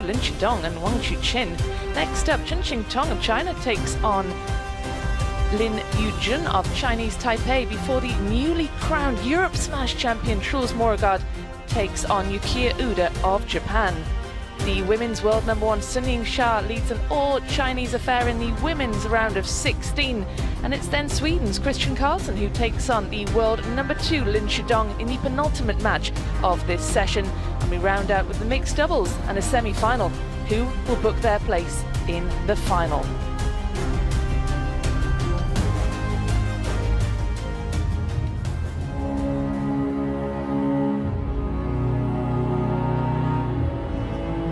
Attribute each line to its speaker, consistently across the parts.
Speaker 1: Lin Shidong and Wang Chuqin. Next up, Chen Xingtong of China takes on Lin Yujun of Chinese Taipei before the newly crowned Europe Smash champion Truls Morgard takes on Yukiya Uda of Japan. The women's world #1 Sun Ying-sha leads an all-Chinese affair in the women's round of 16. And it's then Sweden's Christian Karlsson who takes on the world #2 Lin Shidong in the penultimate match of this session. And we round out with the mixed doubles and a semi-final. Who will book their place in the final?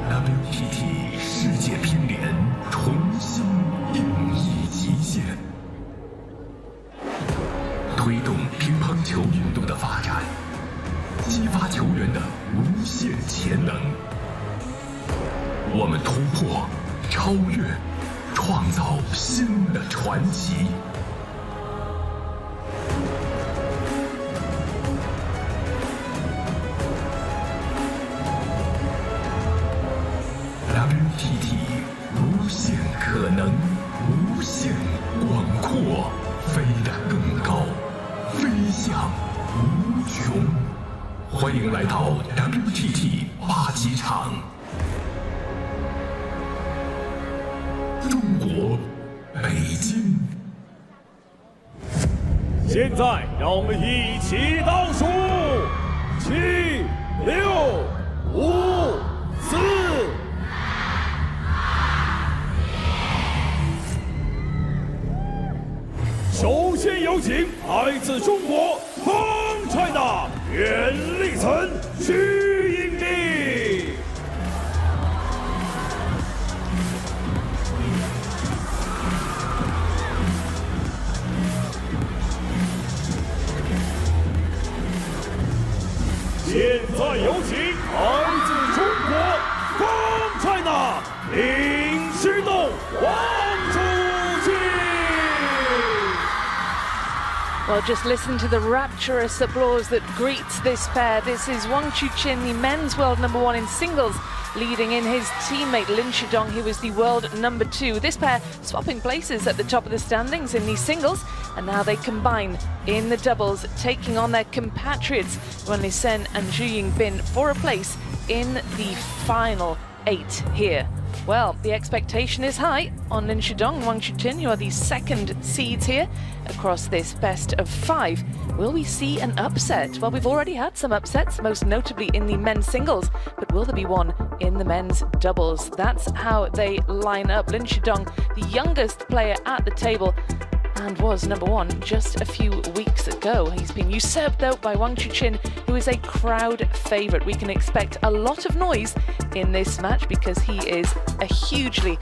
Speaker 2: WTT 世界乒联重新定义极限，推动乒乓球运动的发展，激发球员的无限潜能。我们突破、超越，创造新的传奇。WTT 无限可能，无限广阔，飞得更高，飞向无穷。欢迎来到 WTT 8级场，中国北京。
Speaker 3: 现在让我们一起倒数：7、6、5、4。首先有请来自中国方 China 袁立岑、徐颖丽。现在有请来自中国方 China 林诗栋、王楚钦。
Speaker 1: Well, just listen to the rapturous applause that greets this pair. This is Wang Chuqin, the men's world #1 in singles, leading in his teammate Lin Shidong, who was the world #2. This pair swapping places at the top of the standings in the singles, and now they combine in the doubles, taking on their compatriots Yuan and Zhu Yingbin for a place in the final 8 here. Well, the expectation is high on Lin Shidong and Wang Chuqin, who are the second seeds here across this best of 5. Will we see an upset? Well, we've already had some upsets, most notably in the men's singles, but will there be one in the men's doubles? That's how they line up. Lin Shidong, the youngest player at the table, and was #1 just a few weeks ago. He's been usurped though by Wang Chuqin, who is a crowd favourite. We can expect a lot of noise in this match because he is a hugely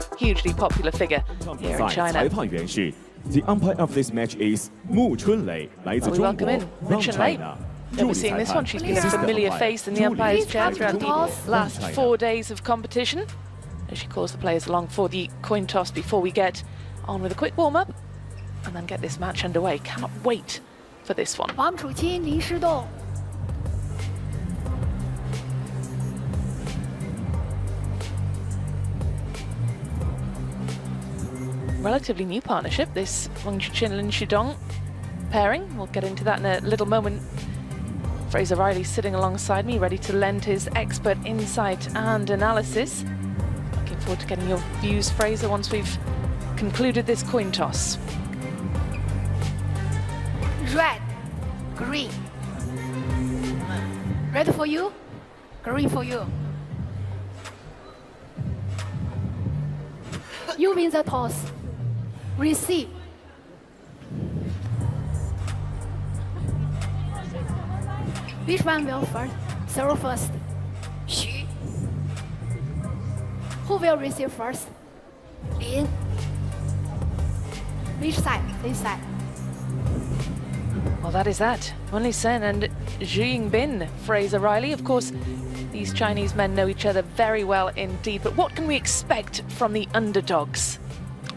Speaker 1: popular figure here in China.
Speaker 3: 裁判员是 The umpire of this match is 穆春蕾，来自
Speaker 1: We
Speaker 3: 中
Speaker 1: welcome
Speaker 3: 国
Speaker 1: in
Speaker 3: Wang
Speaker 1: Chen Lei.
Speaker 3: China。
Speaker 1: Never seen this one. She's been a familiar face in the umpire's chair throughout the last 4 days of competition. As she calls the players along for the coin toss before we get on with a quick warm-up and then get this match underway. Cannot wait for this one.
Speaker 4: 王楚钦、林诗栋。
Speaker 1: Relatively new partnership, this Wang Chuqin Lin Shidong pairing. We'll get into that in a little moment. Fraser Riley sitting alongside me, ready to lend his expert insight and analysis. Looking forward to getting your views, Fraser, once we've concluded this coin toss.
Speaker 4: Red, green. Red for you, green for you. You win the toss. Receive. Which one will throw first? Xu. Who will receive first? Lin. Which side? This side.
Speaker 1: Well, that is that. Yuan Sen and Zhu Yingbin. Fraser Riley, of course, these Chinese men know each other very well indeed. But what can we expect from the underdogs?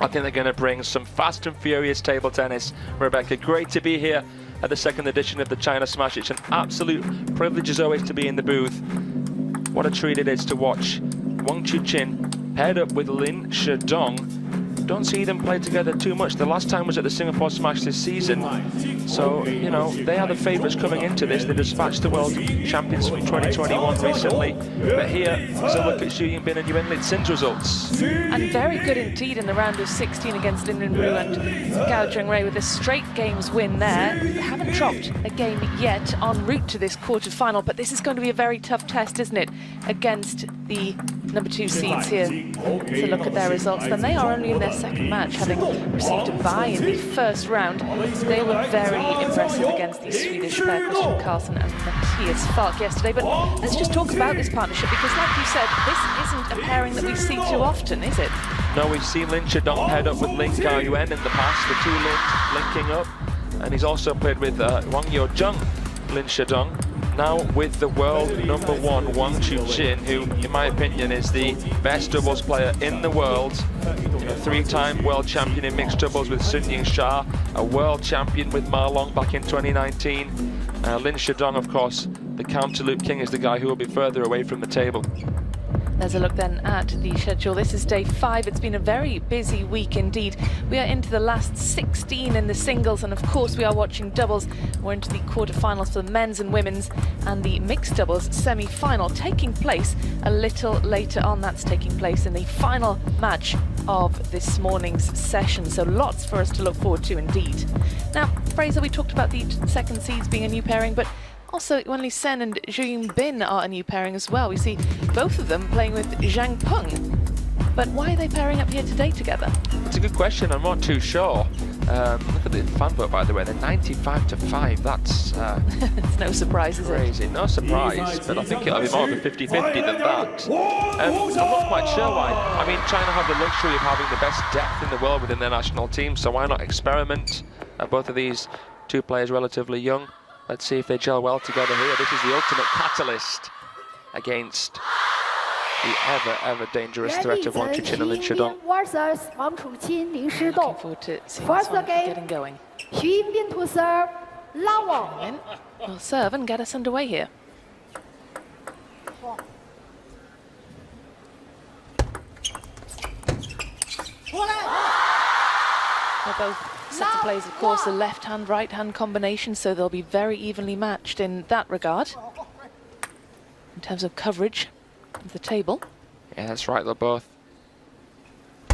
Speaker 5: I think they're going to bring some fast and furious table tennis. Rebecca, great to be here at the second edition of the China Smash. It's an absolute privilege as always to be in the booth. What a treat it is to watch Wang Chuqin paired up with Lin Shedong. Don't see them play together too much. The last time was at the Singapore Smash this season. So, you know, they are the favourites coming into this. They dispatched the world champions from 2021 recently. But here, let's have a look at Xu Yingbin and Yuan Litsin's results.
Speaker 1: And very good indeed in the round of 16 against Lin Ru and Gao Zhengwei with a straight games win there. They haven't dropped a game yet en route to this quarter-final, but this is going to be a very tough test, isn't it, against the number 2 seeds here. To look at their results, then they are only in their second match, having received a bye in the first round. They were very impressive against the Swedish pair, Christian Karlsson and Matthias Falk yesterday. But let's just talk about this partnership, because like you said, this isn't a pairing that we see too often, is it?
Speaker 5: No, we've seen Lin Shedong paired up with Lin Gao Yuan in the past, the two Lins linking up. And he's also played with Wang Yozheng, Lin Shedong. Now with the world number 1, Wang Chuqin, who, in my opinion, is the best doubles player in the world. A 3-time world champion in mixed doubles with Sun Ying-sha, a world champion with Ma Long back in 2019. Lin Shedong, of course, the counter loop king, is the guy who will be further away from the table.
Speaker 1: There's a look then at the schedule. This is day 5. It's been a very busy week indeed. We are into the last 16 in the singles, and of course we are watching doubles. We're into the quarterfinals for the men's and women's, and the mixed doubles semi-final taking place a little later on. That's taking place in the final match of this morning's session, so lots for us to look forward to indeed. Now, Fraser, we talked about the second seeds being a new pairing, but also Yuan Lisen and Xu Yingbin are a new pairing as well. We see both of them playing with Zhang Peng. But why are they pairing up here today together?
Speaker 5: It's a good question. I'm not too sure. Look at the fan vote, by the way. They're 95-5. That's
Speaker 1: it's no surprise, is it?
Speaker 5: Crazy. No surprise, but I think it'll be more of a 50-50 than that. I'm not quite sure why. I mean, China have the luxury of having the best depth in the world within their national team, so why not experiment? Both of these two players relatively young. Let's see if they gel well together here. This is the ultimate catalyst against the ever dangerous threat of Wang Chuqin and Lin Shedong.
Speaker 4: Versus Wang Chuqin, Lin Shedong.
Speaker 1: Looking forward to seeing
Speaker 4: First
Speaker 1: this one
Speaker 4: game,
Speaker 1: getting going.
Speaker 4: Xu Yingbin to serve, Lan Wang.
Speaker 1: Will serve and get us underway here. They're both sets of plays, of course, a left-hand, right-hand combination, so they'll be very evenly matched in that regard. In terms of coverage of the table.
Speaker 5: Yeah, that's right, they'll both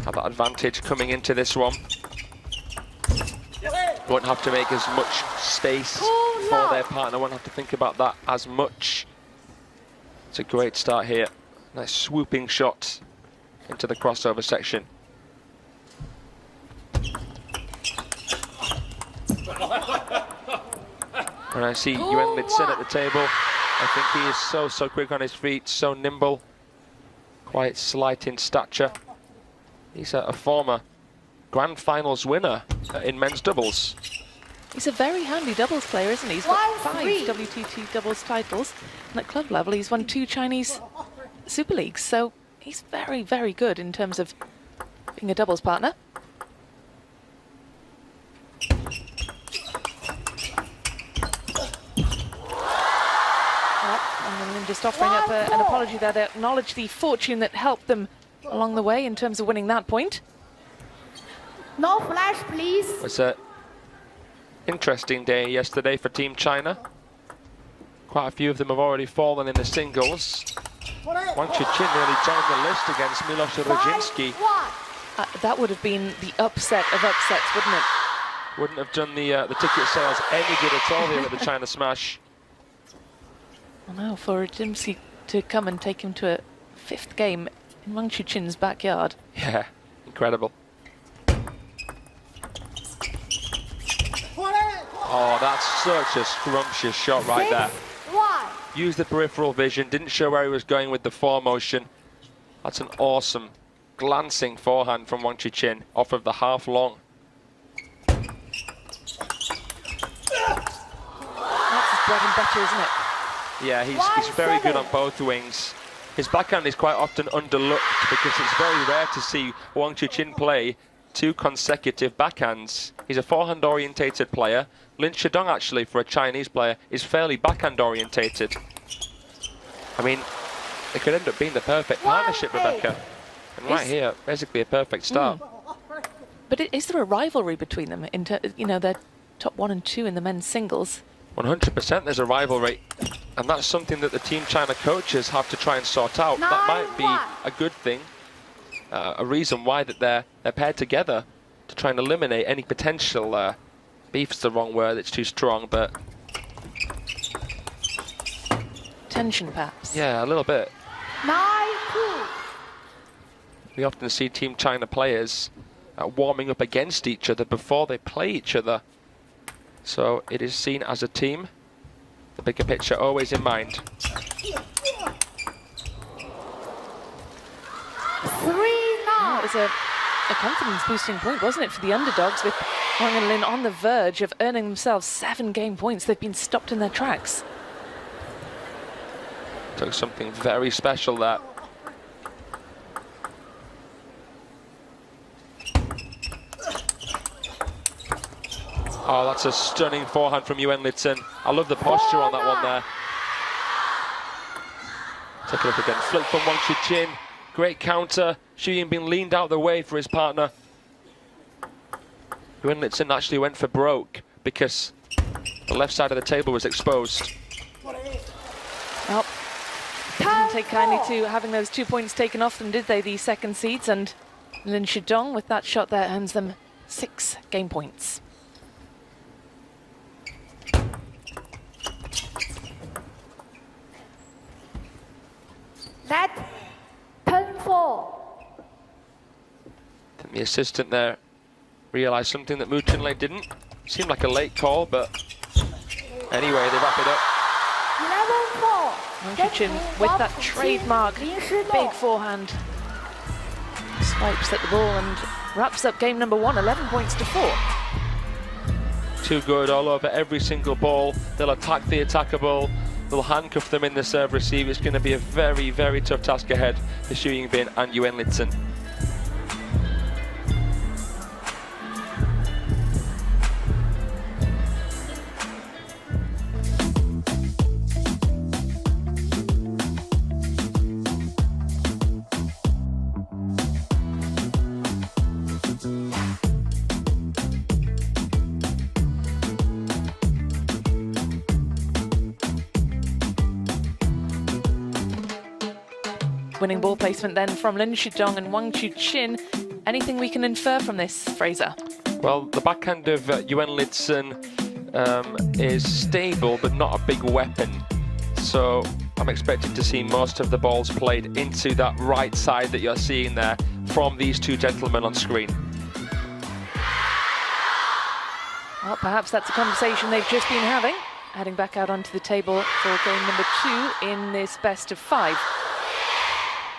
Speaker 5: have that advantage coming into this one. Won't have to make as much space for their partner, won't have to think about that as much. It's a great start here. Nice swooping shot into the crossover section. And I see Yuan Litsin at the table. I think he is so quick on his feet, so nimble, quite slight in stature. He's a former Grand Finals winner in men's doubles.
Speaker 1: He's a very handy doubles player, isn't he? He's got 5 WTT doubles titles, and at club level he's won 2 Chinese Super Leagues, so he's very good in terms of being a doubles partner. And then just offering up an apology there to acknowledge the fortune that helped them along the way in terms of winning that point.
Speaker 4: No flash, please.
Speaker 5: It was an interesting day yesterday for Team China. Quite a few of them have already fallen in the singles. Wang Chuqin nearly joined the list against Milos Rodzinski.
Speaker 1: That would have been the upset of upsets, wouldn't it?
Speaker 5: Wouldn't have done the ticket sales any good at all here at the China Smash.
Speaker 1: Well, no, for Rodzinski to come and take him to a 5th game in Wang Chuqin's backyard.
Speaker 5: Yeah, incredible. Oh, that's such a scrumptious shot right there. Used the peripheral vision, didn't show where he was going with the motion. That's an awesome, glancing forehand from Wang Chuqin off of the half long.
Speaker 1: That's his bread and butter, isn't it?
Speaker 5: Yeah, he's very good on both wings. His backhand is quite often underlooked because it's very rare to see Wang Chuqin play 2 consecutive backhands. He's a forehand orientated player. Lin Shedong, actually, for a Chinese player, is fairly backhand orientated. I mean, it could end up being the perfect partnership, Rebecca. And right here, basically a perfect start.
Speaker 1: But is there a rivalry between them? You know, they're top 1 and 2 in the men's singles.
Speaker 5: 100% there's a rivalry. And that's something that the Team China coaches have to try and sort out. That might be a good thing. A reason why that they're paired together to try and eliminate any potential beef's the wrong word, it's too strong, but
Speaker 1: Tension, perhaps.
Speaker 5: Yeah, a little bit.
Speaker 4: 9-2.
Speaker 5: We often see Team China players warming up against each other before they play each other. So it is seen as a team. The bigger picture always in mind.
Speaker 4: 3-9.
Speaker 1: That was a confidence-boosting point, wasn't it, for the underdogs, with Wang and Lin on the verge of earning themselves 7 game points. They've been stopped in their tracks.
Speaker 5: Took something very special there. Oh, that's a stunning forehand from Yuan Litzen. I love the posture on that one there. Take a look again. Flick from Wang Chuqin. Great counter. Xu Yin being leaned out the way for his partner. Yuan Litzen actually went for broke because the left side of the table was exposed.
Speaker 1: Well, they didn't take kindly to having those 2 points taken off them, did they, the second seeds? And Lin Shidong, with that shot there, earns them 6 game points.
Speaker 4: Net 10-4.
Speaker 5: The assistant there realised something that Mu Chunlei didn't. Seemed like a late call, but anyway, they wrap it up.
Speaker 4: 11-4.
Speaker 1: Wang Chuqin with that trademark big forehand. Swipes at the ball and wraps up game number 1, 11 points to 4.
Speaker 5: Too good all over every single ball. They'll attack the attackable. They'll handcuff them in the serve receive. It's going to be a very, very tough task ahead for Xu Yingbin and Yuan Litzen.
Speaker 1: Winning ball placement then from Lin Shidong and Wang Chuqin. Anything we can infer from this, Fraser?
Speaker 5: Well, the backhand of Yuan Litzen is stable, but not a big weapon. So I'm expecting to see most of the balls played into that right side that you're seeing there from these two gentlemen on screen.
Speaker 1: Well, perhaps that's a conversation they've just been having, heading back out onto the table for game number 2 in this best of 5.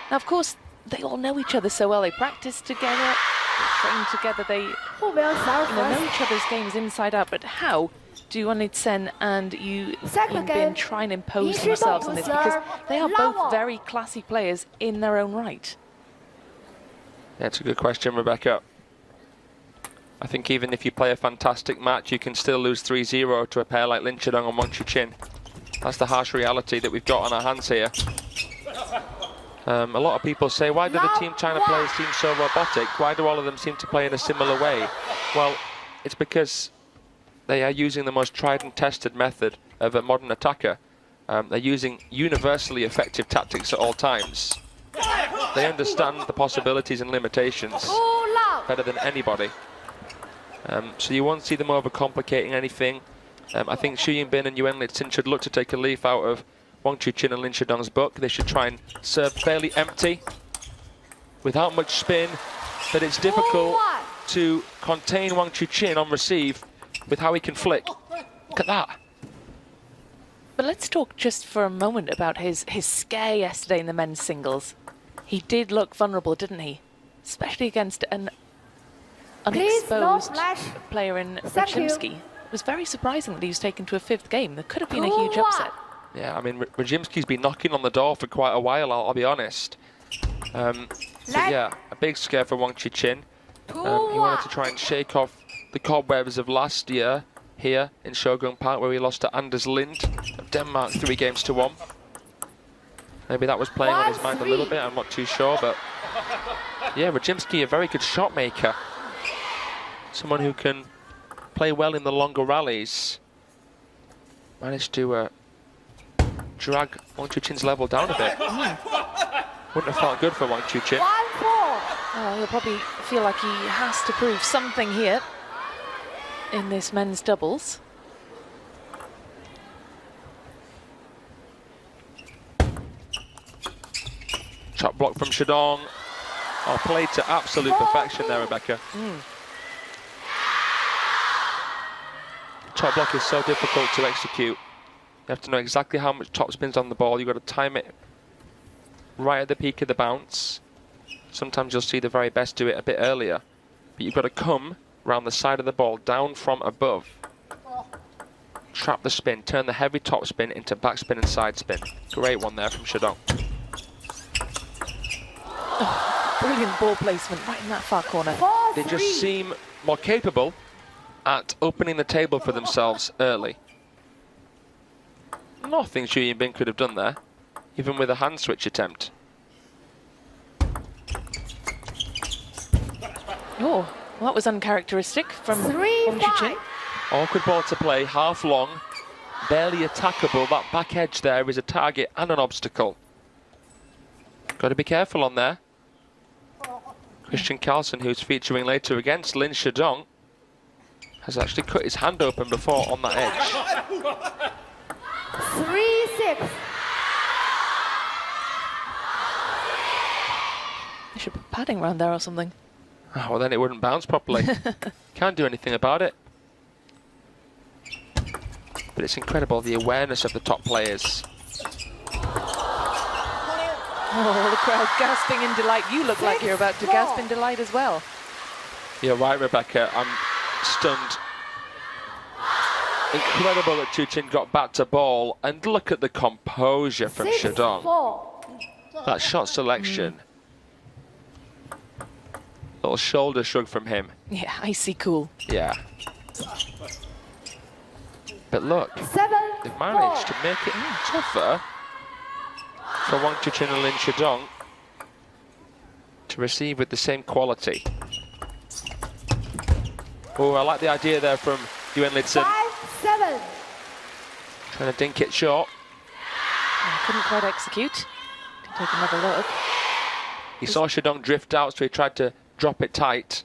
Speaker 1: Now, of course, they all know each other so well. They practice together, they train together, they know each other's games inside out. But how do Yuan Litzen and Yu Yingbin try and impose themselves on this? Because they are both very classy players in their own right.
Speaker 5: That's a good question, Rebecca. I think even if you play a fantastic match, you can still lose 3-0 to a pair like Lin Shidong and Wang Chuqin. That's the harsh reality that we've got on our hands here. A lot of people say, why do the Team China players seem so robotic? Why do all of them seem to play in a similar way? Well, it's because they are using the most tried and tested method of a modern attacker. They're using universally effective tactics at all times. They understand the possibilities and limitations better than anybody. So you won't see them overcomplicating anything. I think Xu Yingbin and Yuan Litzen should look to take a leaf out of Wang Chuqin and Lin Shidong's book. They should try and serve fairly empty, without much spin, but it's difficult to contain Wang Chuqin on receive with how he can flick. Look at that.
Speaker 1: But let's talk just for a moment about his scare yesterday in the men's singles. He did look vulnerable, didn't he? Especially against an unexposed player in Rajimski. It was very surprising that he was taken to a 5th game. There could have been a huge upset.
Speaker 5: Yeah, I mean, Rajimski's been knocking on the door for quite a while, I'll be honest. But yeah, a big scare for Wang Chuqin. He wanted to try and shake off the cobwebs of last year here in Shogun Park, where he lost to Anders Lind of Denmark 3-1. Maybe that was playing on his mind a little bit, I'm not too sure, but yeah, Radzimski, a very good shot maker. Someone who can play well in the longer rallies. Managed to drag Wang Chuqin's level down a bit. Wouldn't have felt good for Wang Chuqin.
Speaker 1: He'll probably feel like he has to prove something here in this men's doubles.
Speaker 5: Shot block from Shidong. Oh, played to absolute perfection there, Rebecca. Top block is so difficult to execute. You have to know exactly how much topspin's on the ball. You've got to time it right at the peak of the bounce. Sometimes you'll see the very best do it a bit earlier. But you've got to come around the side of the ball, down from above. Trap the spin, turn the heavy topspin into backspin and side spin. Great one there from Shidong.
Speaker 1: Oh, brilliant ball placement right in that far corner.
Speaker 5: They just seem more capable at opening the table for themselves early. Nothing Xu Yinbin could have done there, even with a hand switch attempt.
Speaker 1: Oh, well, that was uncharacteristic from Wang Chuqin.
Speaker 5: Awkward ball to play, half long, barely attackable. That back edge there is a target and an obstacle. Got to be careful on there. Christian Carlsen, who's featuring later against Lin Shidong, has actually cut his hand open before on that edge.
Speaker 4: 3-6.
Speaker 1: They should put padding around there or something.
Speaker 5: Oh, well, then it wouldn't bounce properly. Can't do anything about it. But it's incredible, the awareness of the top players.
Speaker 1: Oh, the crowd gasping in delight. You look like you're about to gasp in delight as well.
Speaker 5: You're right, Rebecca. I'm stunned. Incredible that Chuqin got back to ball. And look at the composure from Shidong. That shot selection. Little shoulder shrug from him.
Speaker 1: Yeah, icy cool.
Speaker 5: Yeah. But look, they've managed to make it tougher for Wang Chuqin and Lin Shidong to receive with the same quality. Oh, I like the idea there from Yuan Lidson.
Speaker 4: 5-7.
Speaker 5: Trying to dink it short.
Speaker 1: Couldn't quite execute. Can take another look.
Speaker 5: He saw Shidong drift out, so he tried to drop it tight.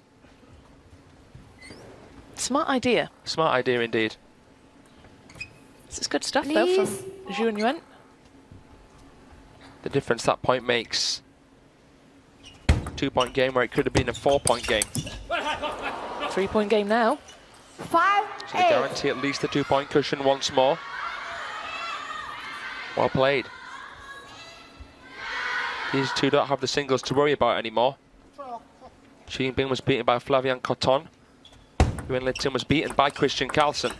Speaker 1: Smart idea.
Speaker 5: Smart idea indeed.
Speaker 1: This is good stuff, though, from Zhu and Yuan.
Speaker 5: The difference that point makes. 2-point game where it could have been a 4-point game.
Speaker 1: 3-point game now.
Speaker 4: 5-8.
Speaker 5: So they guarantee at least the 2-point cushion once more. Well played. These two don't have the singles to worry about anymore. Xu Yinbin was beaten by Flavian Coton. Yuan Lidson was beaten by Christian Carlsen.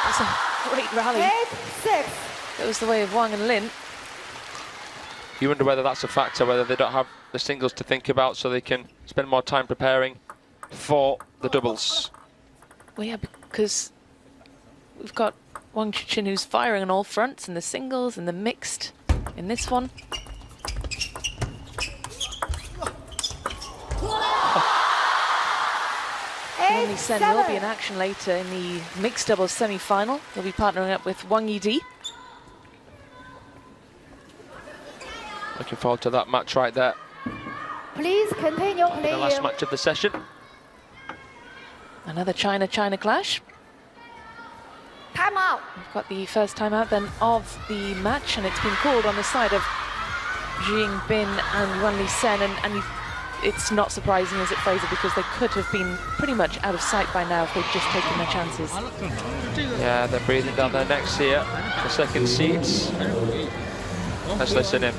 Speaker 1: That's a great rally.
Speaker 4: 8-6.
Speaker 1: Goes the way of Wang and Lin.
Speaker 5: You wonder whether that's a factor, whether they don't have the singles to think about so they can spend more time preparing for the doubles.
Speaker 1: Well, yeah, because we've got Wang Chuqin who's firing on all fronts, in the singles, in the mixed, in this one. Yuan Sen will be in action later in the mixed doubles semi-final. He'll be partnering up with Wang Yidi.
Speaker 5: Looking forward to that match right there.
Speaker 4: Please continue
Speaker 5: The
Speaker 4: playing.
Speaker 5: last match of the session.
Speaker 1: Another China-China clash.
Speaker 4: Time out.
Speaker 1: We've got the first time out then of the match, and it's been called on the side of Xu Yinbin and Yuan Sen, and it's not surprising, is it, Fraser, because they could have been pretty much out of sight by now if they'd just taken their chances.
Speaker 5: Yeah, they're breathing down their necks here. The second seats. Let's listen in.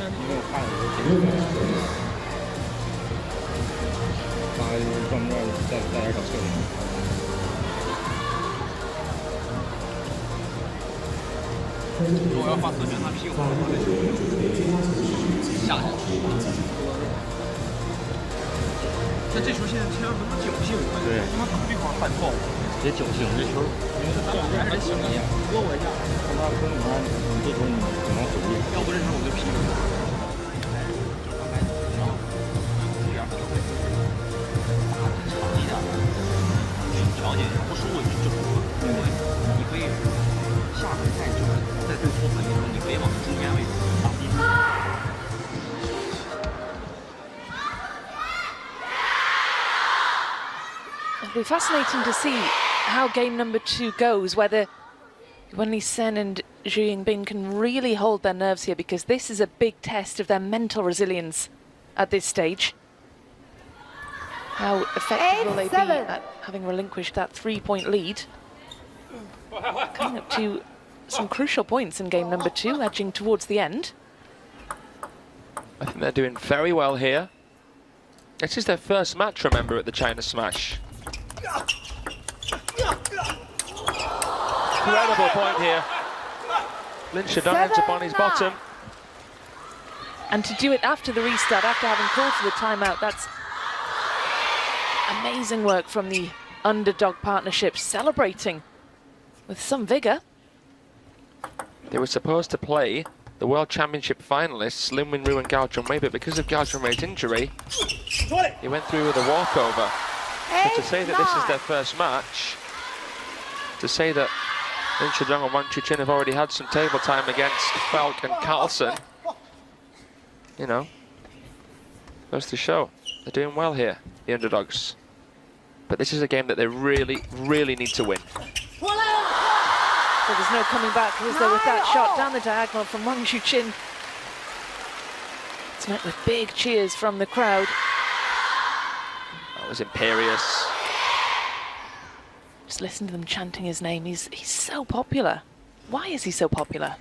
Speaker 6: 别侥幸这球，因为他还是行你，搁我一下，他跟你玩，这球你只能回避，要不这球我就劈了。条件不输过去就输了，因为你可以下回赛就是在对错反应的时候，你可以往中间位置打。
Speaker 1: It'll be fascinating to see how game number 2 goes, whether Yuan Sen and Zhu Yingbin can really hold their nerves here, because this is a big test of their mental resilience at this stage. How effective will they be at having relinquished that 3-point lead? Coming up to some crucial points in game number 2, edging towards the end.
Speaker 5: I think they're doing very well here. This is their first match, remember, at the China Smash. Incredible point here. Lin Shidong ends up on his bottom.
Speaker 1: And to do it after the restart, after having called for the timeout, that's amazing work from the underdog partnership, celebrating with some vigour.
Speaker 5: They were supposed to play the World Championship finalists, Lin Wenru and Gao Chunwei, but because of Gao Chunwei's injury, he went through with a walkover. So to say that this is their first match, to say that Lin Shidong and Wang Chuqin have already had some table time against Falk and Carlsen, you know, goes to show they're doing well here, the underdogs. But this is a game that they really, really need to win.
Speaker 1: So there's no coming back, was there, with that shot down the diagonal from Wang Chuqin. It's met with big cheers from the crowd.
Speaker 5: That was imperious.
Speaker 1: Just listen to them chanting his name. He's so popular. Why is he so popular?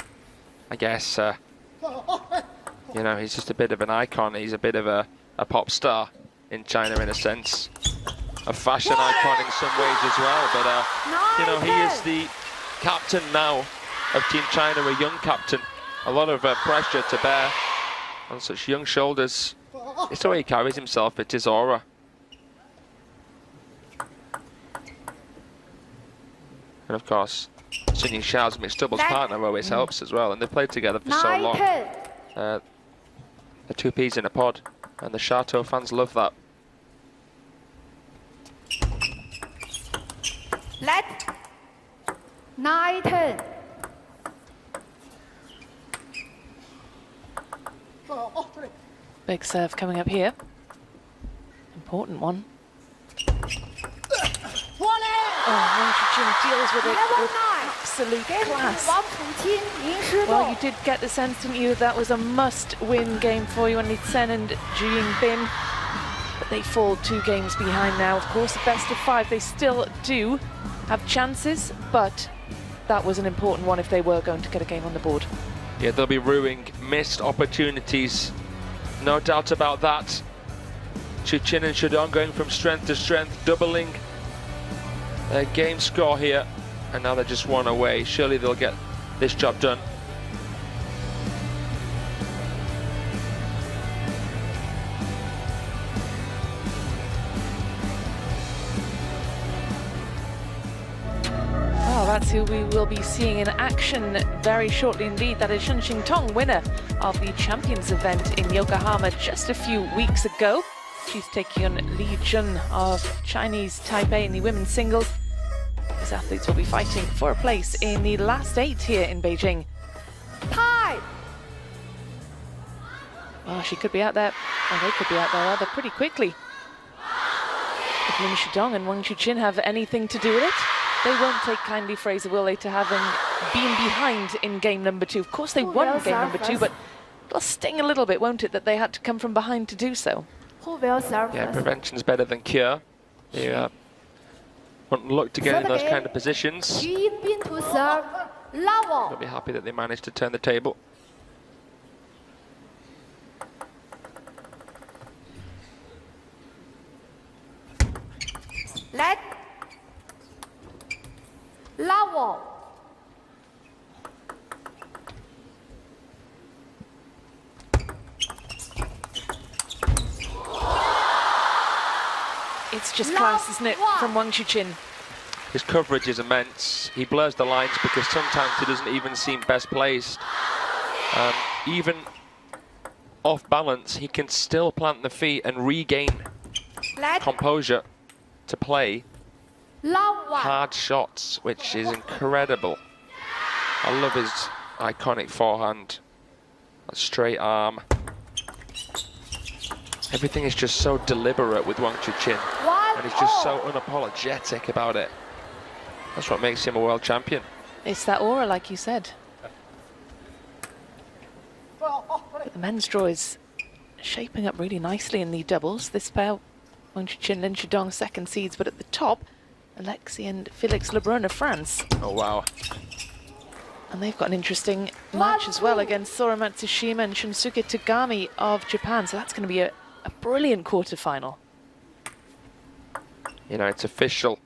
Speaker 5: I guess, you know, he's just a bit of an icon. He's a bit of a pop star in China, in a sense. A fashion icon in some ways as well. But, you know, he is the captain now of Team China, a young captain. A lot of pressure to bear on such young shoulders. It's the way he carries himself, it's his aura. And of course, Sun Yingxiao's mixed doubles partner always helps as well, and they've played together for so long. The two peas in a pod, and the Chateau fans love that.
Speaker 4: Let 9-10.
Speaker 1: Big serve coming up here. Important one. Oh, Wang Chuqin deals with it with absolute class. Well, you did get the sense, didn't you, that was a must-win game for Yuan Sen and Zhu Yingbin. But they fall 2 games behind now. Of course, the best of 5, they still do have chances, but that was an important one if they were going to get a game on the board.
Speaker 5: Yeah, they'll be ruining missed opportunities. No doubt about that. Chuqin and Shidong going from strength to strength, doubling their game score here, and now they're just 1 away. Surely they'll get this job done.
Speaker 1: Well, that's who we will be seeing in action very shortly indeed. That is Shen Xingtong, winner of the Champions event in Yokohama just a few weeks ago. She's taking on Li Jun of Chinese Taipei in the women's singles. These athletes will be fighting for a place in the last 8 here in Beijing.
Speaker 4: Tie.
Speaker 1: Well, she could be out there, or they could be out there rather pretty quickly. If Lin Shidong and Wang Chuqin have anything to do with it, they won't take kindly, Fraser, will they, to having been behind in game number 2. Of course, they won game number 2, but it'll sting a little bit, won't it, that they had to come from behind to do so.
Speaker 4: Who will serve
Speaker 5: Yeah,
Speaker 4: first?
Speaker 5: prevention's better than cure. They won't look to get in those kind of positions.
Speaker 4: Zhu Yingbin to serve. Level.
Speaker 5: They'll be happy that they managed to turn the table.
Speaker 4: Let. Level.
Speaker 1: It's just class, isn't it, from Wang Chuqin.
Speaker 5: His coverage is immense. He blurs the lines because sometimes he doesn't even seem best placed. Even off balance, he can still plant the feet and regain composure to play hard shots, which is incredible. I love his iconic forehand, that straight arm. Everything is just so deliberate with Wang Chuqin, and he's just so unapologetic about it. That's what makes him a world champion.
Speaker 1: It's that aura, like you said. But the men's draw is shaping up really nicely in the doubles. This pair, Wang Chuqin, Lin Shidong, second seeds, but at the top, Alexis and Felix Lebrun of France.
Speaker 5: Oh, wow.
Speaker 1: And they've got an interesting match as well against Sora Matsushima and Shunsuke Tagami of Japan. So that's going to be a brilliant quarterfinal.
Speaker 5: You know, it's official.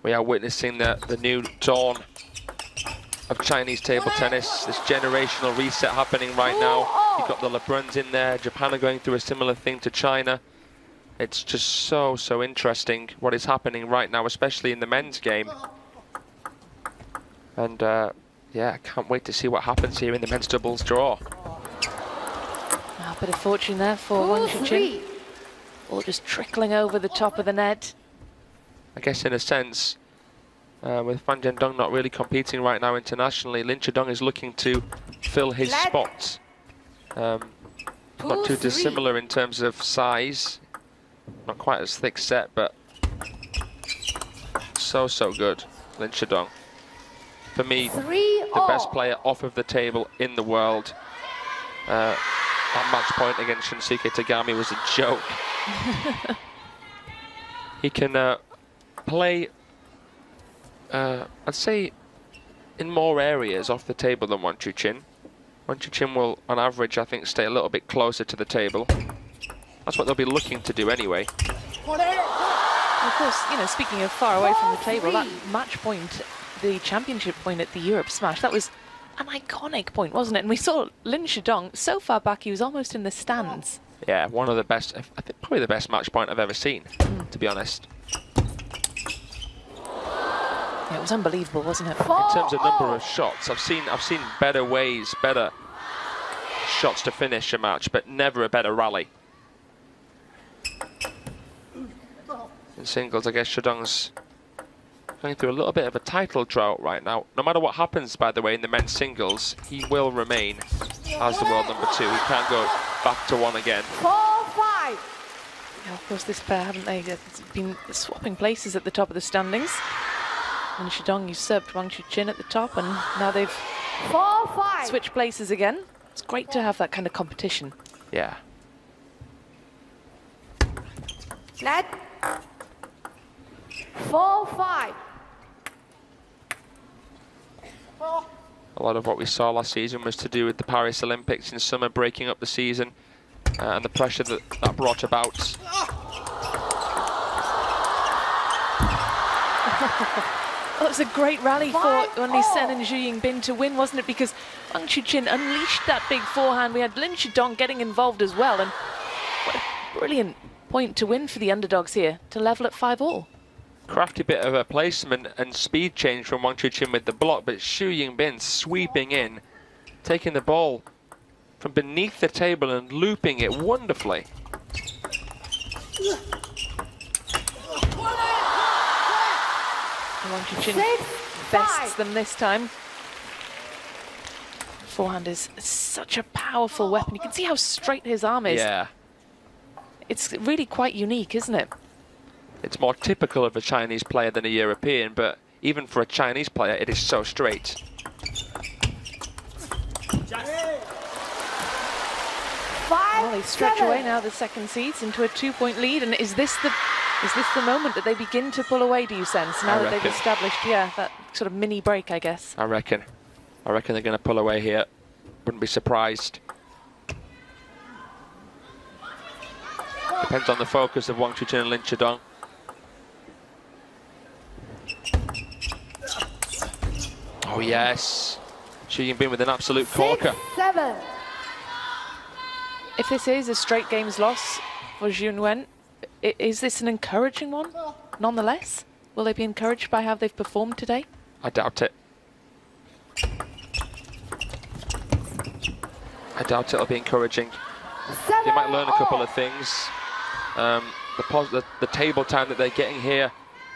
Speaker 5: We are witnessing the new dawn of Chinese table tennis. This generational reset happening right now. You've got the Lebruns in there. Japan are going through a similar thing to China. It's just so interesting what is happening right now, especially in the men's game. And yeah, I can't wait to see what happens here in the men's doubles draw.
Speaker 1: A bit of fortune there for Wang Chuqin. All just trickling over the top of the net.
Speaker 5: I guess in a sense, with Fan Zhendong not really competing right now internationally, Lin Shidong is looking to fill his spots. Not too dissimilar in terms of size. Not quite as thick set, but so good, Lin Shidong. For me, the best player off of the table in the world. That match point against Shunsuke Tagami was a joke. He can play, I'd say, in more areas off the table than Wang Chuqin. Wang Chuqin will, on average, I think, stay a little bit closer to the table. That's what they'll be looking to do anyway.
Speaker 1: Of course, you know, speaking of far away from the table, that match point, the championship point at the Europe Smash, that was an iconic point, wasn't it? And we saw Lin Shidong so far back, he was almost in the stands.
Speaker 5: Yeah, one of the best, I think probably the best match point I've ever seen, to be honest.
Speaker 1: Yeah, it was unbelievable, wasn't it?
Speaker 5: In terms of number of shots, I've seen better ways, better shots to finish a match, but never a better rally. In singles, I guess Shidong's going through a little bit of a title drought right now. No matter what happens, by the way, in the men's singles, he will remain as the world number 2. He can't go back to 1 again.
Speaker 4: 4-5.
Speaker 1: Yeah, of course, this pair, haven't they, been swapping places at the top of the standings. And Shidong usurped Wang Chuqin at the top, and now they've
Speaker 4: 4-5.
Speaker 1: switched places again. It's great to have that kind of competition.
Speaker 5: Yeah.
Speaker 4: Net. 4-5.
Speaker 5: A lot of what we saw last season was to do with the Paris Olympics in summer, breaking up the season, and the pressure that brought about.
Speaker 1: Well, it was a great rally for Yuan Sen and Zhu Yingbin to win, wasn't it? Because Wang Chuqin unleashed that big forehand. We had Lin Shidong getting involved as well, and what a brilliant point to win for the underdogs here, to level at 5-all.
Speaker 5: Crafty bit of a placement and speed change from Wang Chuqin with the block, but Zhu Yingbin sweeping in, taking the ball from beneath the table and looping it wonderfully.
Speaker 1: Wang Chuqin bests them this time. Forehand is such a powerful weapon. You can see how straight his arm is.
Speaker 5: Yeah.
Speaker 1: It's really quite unique, isn't it?
Speaker 5: It's more typical of a Chinese player than a European, but even for a Chinese player, it is so straight.
Speaker 1: Well, they stretch away now, the second seeds, into a 2-point lead. And is this the moment that they begin to pull away, do you sense? Now that they've established, yeah, that sort of mini break, I guess.
Speaker 5: I reckon they're going to pull away here. Wouldn't be surprised. Depends on the focus of Wang Chuqin and Lin Shidong. Oh yes, Zhu Yingbin with an absolute corker.
Speaker 4: 6-7.
Speaker 1: If this is a straight games loss for Yuan, is this an encouraging one, nonetheless? Will they be encouraged by how they've performed today?
Speaker 5: I doubt it. I doubt it'll be encouraging. They might learn a couple of things. The table time that they're getting here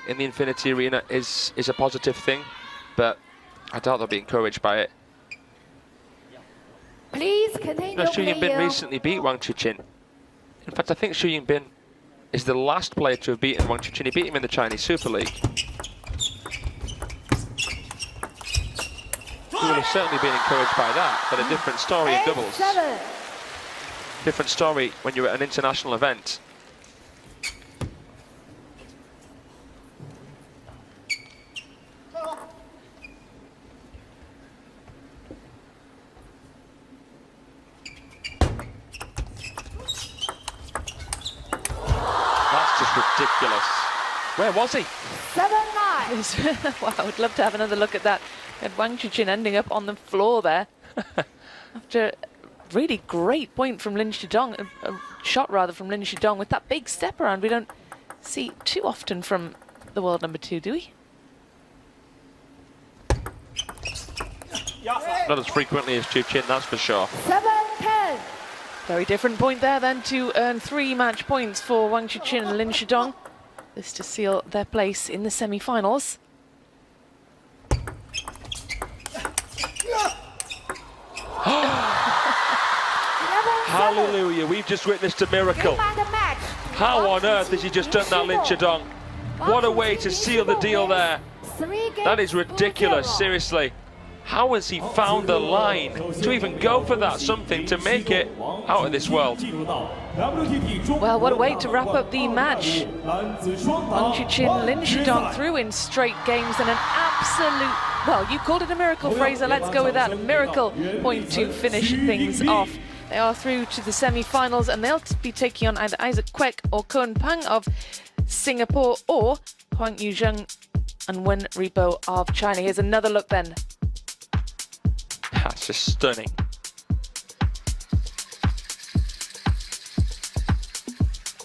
Speaker 5: in the Infinity Arena is a positive thing, but I doubt they'll be encouraged by it.
Speaker 4: Please continue.
Speaker 5: Xu Yingbin recently beat Wang Chuqin. In fact, I think Xu Yingbin is the last player to have beaten Wang Chuqin. He beat him in the Chinese Super League. He would have certainly been encouraged by that, but a different story in doubles.
Speaker 4: 7.
Speaker 5: Different story when you're at an international event. That's just ridiculous. Where was he?
Speaker 4: 7-9.
Speaker 1: Wow, I'd love to have another look at that. And Wang Chuqin ending up on the floor there. After a really great point from Lin Shidong, a shot rather from Lin Shidong with that big step around. We don't see too often from the world number 2, do we?
Speaker 5: Not as frequently as Chuqin, that's for sure.
Speaker 4: 7-10.
Speaker 1: Very different point there then to earn 3 match points for Wang Chuqin and Lin Shidong. This to seal their place in the semi-finals.
Speaker 5: Hallelujah, we've just witnessed a miracle. How on earth has he just done that, Lin Shidong? What a way to seal the deal there. That is ridiculous, seriously. How has he found the line to even go for that something to make it out of this world?
Speaker 1: Well, what a way to wrap up the match. Wang Chuqin, Lin Shidong through in straight games and an absolute, well, you called it a miracle, Fraser, let's go with that, a miracle point to finish things off. They are through to the semi-finals and they'll be taking on either Isaac Kwek or Kun Pang of Singapore or Huang Yuzheng and Wen Ribo of China. Here's another look then.
Speaker 5: That's just stunning.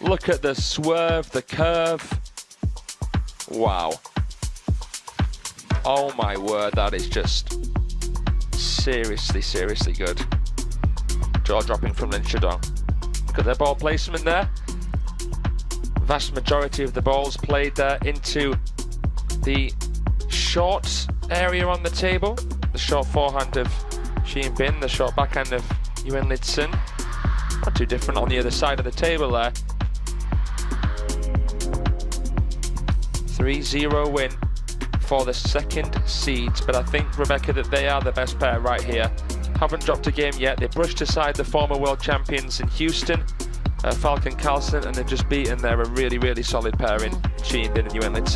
Speaker 5: Look at the swerve, the curve. Wow. Oh my word, that is just seriously, seriously good. Jaw dropping from Lin Shidong. Look at their ball placement there. Vast majority of the balls played there into the short area on the table. The short forehand of Xu Yingbin, the short backhand of Yuan Lidsun. Not too different on the other side of the table there. 3-0 win for the second seeds, but I think, Rebecca, that they are the best pair right here. Haven't dropped a game yet. They brushed aside the former world champions in Houston, Falcon Carlsen, and they've just beaten. They're a really, really solid pair in Xu Yingbin and Yuan Lidsun.